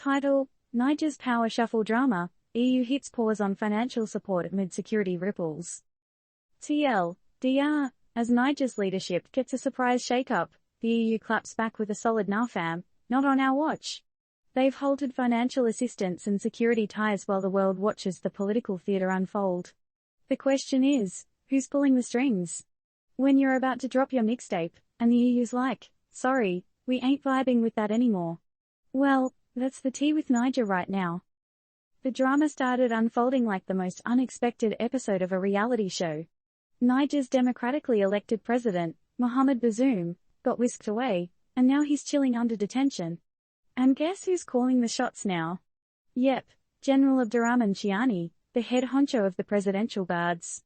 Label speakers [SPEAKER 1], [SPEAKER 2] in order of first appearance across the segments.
[SPEAKER 1] Title: Niger's power shuffle drama, EU hits pause on financial support amid security ripples. TLDR, as Niger's leadership gets a surprise shake-up, the EU claps back with a solid "nah fam, not on our watch." They've halted financial assistance and security ties while the world watches the political theatre unfold. The question is, who's pulling the strings? When you're about to drop your mixtape, and the EU's like, sorry, we ain't vibing with that anymore. Well, that's the tea with Niger right now. The drama started unfolding like the most unexpected episode of a reality show. Niger's democratically elected president, Mohamed Bazoum, got whisked away, and now he's chilling under detention. And guess who's calling the shots now? Yep, General Abdurrahman Chiani, the head honcho of the presidential guards.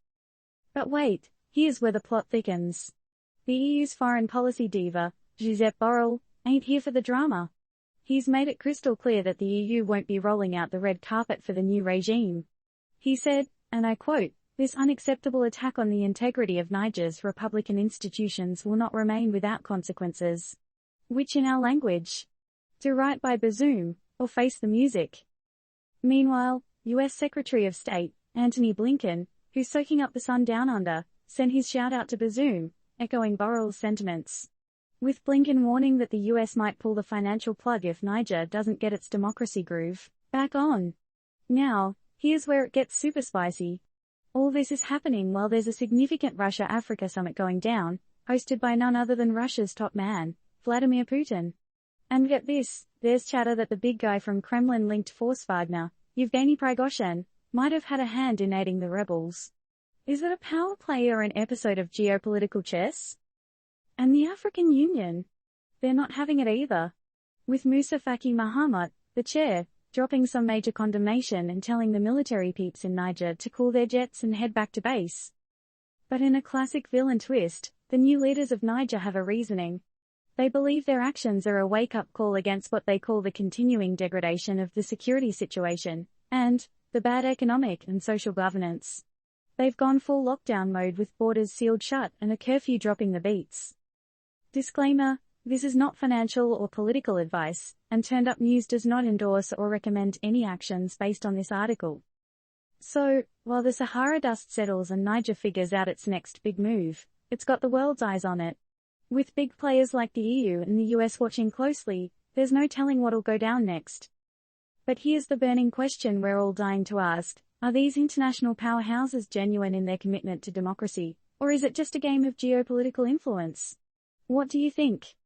[SPEAKER 1] But wait, here's where the plot thickens. The EU's foreign policy diva, Josep Borrell, ain't here for the drama. He's made it crystal clear that the EU won't be rolling out the red carpet for the new regime. He said, and I quote, "This unacceptable attack on the integrity of Niger's republican institutions will not remain without consequences." Which in our language? Do right by Bazoum, or face the music. Meanwhile, US Secretary of State, Antony Blinken, who's soaking up the sun down under, sent his shout-out to Bazoum, echoing Borrell's sentiments. With Blinken warning that the US might pull the financial plug if Niger doesn't get its democracy groove back on. Now, here's where it gets super spicy. All this is happening while there's a significant Russia-Africa summit going down, hosted by none other than Russia's top man, Vladimir Putin. And get this, there's chatter that the big guy from Kremlin-linked force Wagner, Yevgeny Prigozhin, might have had a hand in aiding the rebels. Is it a power play or an episode of geopolitical chess? And the African Union? They're not having it either. With Moussa Faki Mahamat, the chair, dropping some major condemnation and telling the military peeps in Niger to cool their jets and head back to base. But in a classic villain twist, the new leaders of Niger have a reasoning. They believe their actions are a wake-up call against what they call the continuing degradation of the security situation, and the bad economic and social governance. They've gone full lockdown mode with borders sealed shut and a curfew dropping the beats. Disclaimer: this is not financial or political advice, and Turned Up News does not endorse or recommend any actions based on this article. So, while the Sahara dust settles and Niger figures out its next big move, it's got the world's eyes on it. With big players like the EU and the US watching closely, there's no telling what'll go down next. But here's the burning question we're all dying to ask: are these international powerhouses genuine in their commitment to democracy, or is it just a game of geopolitical influence? What do you think?